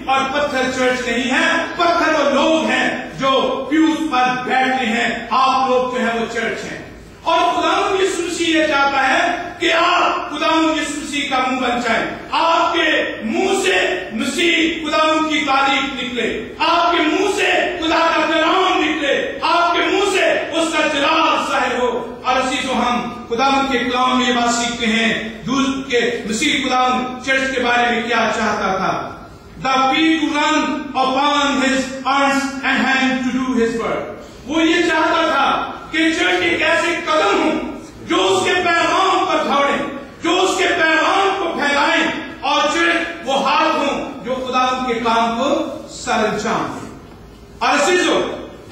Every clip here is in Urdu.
اور پتھر چرچ نہیں ہے، پتھر وہ لوگ ہیں جو پیوز پر بیٹھتے ہیں، آپ لوگ جو ہیں وہ چرچ ہیں۔ اور خداوند یسوع مسیح یہ چاہتا ہے کہ آپ خداوند یسوع مسیح کا منہ بن جائیں، آپ کے منہ سے مسیح خداوند کی تعریف نکلے، آپ کے منہ سے خدا کا کلام نکلے، آپ کے منہ سے اس کا جلال ظاہر ہو۔ اور عزیزو، ہم خداوند کے کلام میں یہ بات سیکھتے ہیں کہ مسیح خداوند چرچ کے بارے میں کیا چاہتا تھا۔ The feet to run upon his arms and hand to do his work۔ وہ یہ چاہتا تھا کہ چرچ ایک ایسے قدم ہوں جو اس کے پیغام پر دوڑیں، جو اس کے پیغام کو پھیلائیں، اور چرچ وہ ہاتھ ہوں جو خداوند کے کام کو سر انجام دیں۔ اور عزیزو،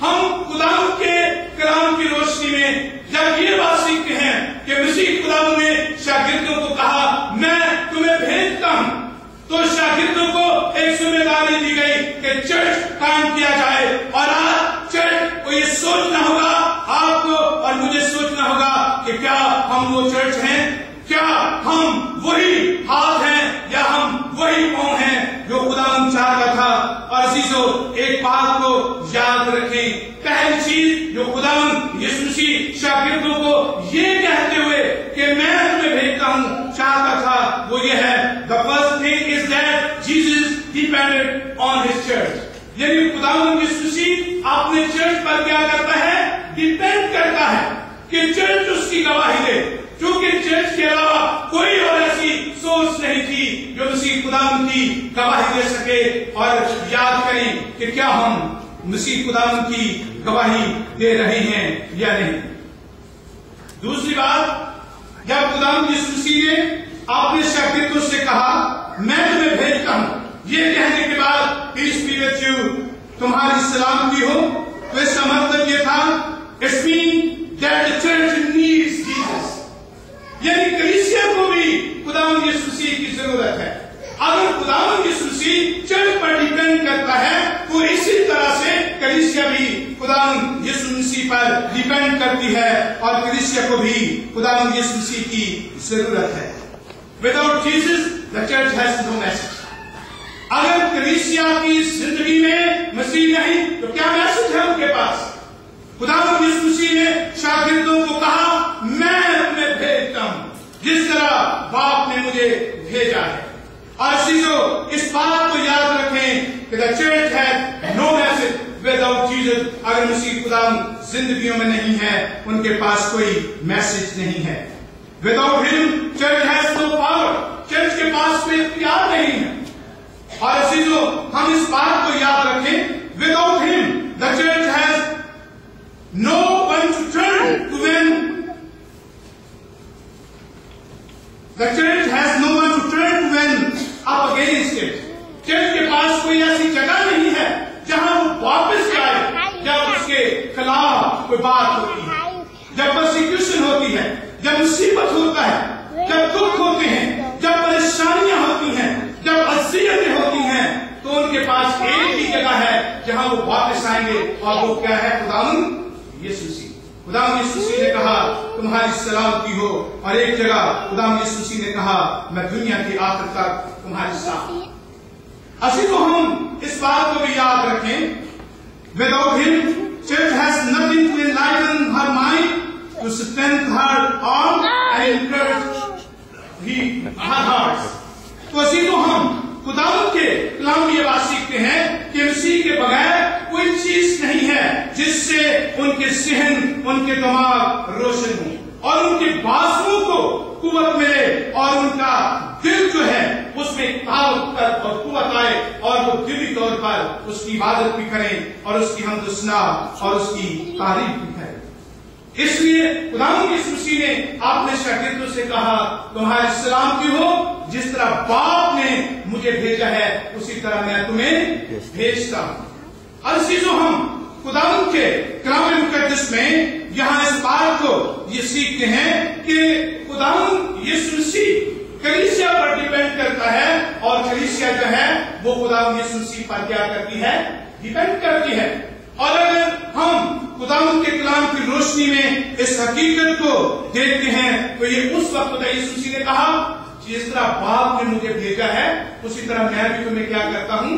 ہم خداوند کے کلام کی روشنی میں جب یہ بات سیکھتے ہیں کہ مسیح خداوند نے شاگردوں کو کہا میں تمہیں بھیجتا ہوں، تو شاگردوں کو ایک ذمہ داری دی گئی کہ چرچ قائم کیا جائے۔ اور آج چرچ کو یہ سوچنا ہوگا، آپ کو اور مجھے سوچنا ہوگا کہ کیا ہم وہ چرچ ہیں، کیا ہم وہی ہاتھ ہیں یا ہم وہی پاؤں ہیں جو خداوند چاہتا تھا۔ اور عزیزو، ایک بات کو یاد رکھیں، پہلی چیز جو خداوند یسوع مسیح شاگردوں کو یہ کہتے ہوئے کہ میں تمہیں بھیجتا ہوں چاہتا تھا، وہ یہ ہے the first thing is that Jesus depended on his church۔ یعنی خداوند یسوع مسیح اپنے چرچ پر کیا کرتا ہے؟ ڈیپینڈ کرتا ہے کہ چرچ اس کی گواہی دے، کیونکہ چرچ کے علاوہ کوئی اور ایسی سورس نہیں تھی جو مسیح خداوند کی گواہی دے سکے۔ اور یاد کریں کہ کیا ہم مسیح خداوند کی گواہی دے رہے ہیں یا نہیں۔ دوسری بات، جب خداوند یسوع مسیح نے اپنے شاگردوں سے کہا میں تمہیں بھیجتا ہوں، یہ کہنے کے بعد پیس بی وتھ یو، تمہاری سلامتی ہو، تو اس کا مطلب یہ تھا it's mean that the church needs Jesus, یعنی کلیسیا کو بھی خداوند یسوع مسیح کی ضرورت ہے۔ اگر خداوند یسوع مسیح چرچ پر ڈیپینڈ کرتا ہے تو اسی طرح سے کلیسیا بھی خداوند یسوع مسیح پر ڈیپینڈ کرتی ہے، اور کلیسیا کو بھی خداوند یسوع مسیح کی ضرورت ہے۔ Without Jesus, the church has no message۔ اگر کلیسیا کی زندگی میں مسیح نہیں تو کیا میسج ہے ان کے پاس؟ خداوند یسوع مسیح نے شاگردوں کو کہا میں تمہیں بھیجتا ہوں جس طرح باپ نے مجھے بھیجا ہے۔ اور عزیزو، اس بات کو یاد رکھیں کہ the church has no message without Jesus۔ اگر مسیح خداوند زندگیوں میں نہیں ہے، ان کے پاس کوئی میسج نہیں ہے۔ Without him, church has no power۔ Church کے پاس کوئی اختیار نہیں ہے۔ اور عزیزو، ہم اس بات کو یاد رکھیں، without him, the church has no one to turn to when the church has no one to turn to when up against it۔ Church کے پاس کوئی ایسی جگہ نہیں ہے جہاں وہ واپس جائے جب اس کے خلاف کوئی بات ہوتی ہے، جب پرسیکیوشن ہوتی ہے، جب مصیبت ہوتا ہے، جب دکھ ہوتے ہیں، جب پریشانیاں ہوتی ہیں، جب اذیتیں ہوتی ہیں، تو ان کے پاس ایک ہی جگہ ہے جہاں وہ واپس آئیں گے، اور وہ کیا ہے؟ خداوند یسوع مسیح۔ خداوند یسوع مسیح نے کہا تمہاری سلامتی ہو، اور ایک جگہ خداوند یسوع مسیح نے کہا میں دنیا کی آخر تک تمہارے ساتھ ہوں۔ عزیزو، ہم اس بات کو بھی یاد رکھیں، without him, church has nothing to enlighten her mind, to strengthen her arm and encourage her heart۔ تو عزیزو، ہم خداوند کے کلام میں یہ بات سیکھتے ہیں کہ مسیح کے بغیر کوئی چیز نہیں ہے جس سے ان کے ذہن، ان کے دماغ روشن ہوں، اور ان کے بازوؤں کو قوت ملے، اور ان کا دل جو ہے اس میں طاقت اور قوت آئے، اور وہ دلی طور پر اس کی عبادت بھی کریں، اور اس کی حمد و ثنا اور اس کی تعریف بھی کریں۔ اس لیے خداوند یسوع مسیح نے اپنے شاگردوں سے کہا تمہاری سلامتی ہو، جس طرح باپ نے مجھے بھیجا ہے اسی طرح میں تمہیں بھیجتا ہوں۔ اور عزیزو، ہم خداوند کے کلام مقدس میں یہاں اس بات کو یہ سیکھتے ہیں کہ خداوند یسوع مسیح کلیسیا پر ڈیپینڈ کرتا ہے، اور کلیسیا جو ہے وہ خداوند یسوع مسیح پر کیا کرتی ہے؟ ڈیپینڈ کرتی ہے۔ اور اگر ہم خداوند کے کلام کی روشنی میں اس حقیقت کو دیکھتے ہیں تو یہ اس وقت خدا یسوع مسیح نے کہا جس طرح باپ نے مجھے بھیجا ہے اسی طرح میں بھی تمہیں کیا کرتا ہوں؟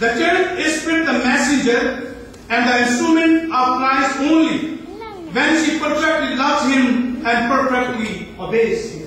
The church is the messenger and the instrument of Christ only when she perfectly loves him and perfectly obeys him।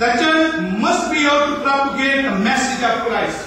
The church must be out to propagate the message of Christ।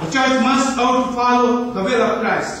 the church must out to follow the will of Christ।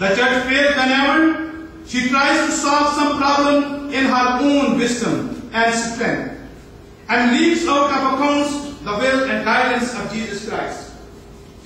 The church fails whenever she tries to solve some problem in her own wisdom and strength and leaves out of account the will and guidance of Jesus Christ।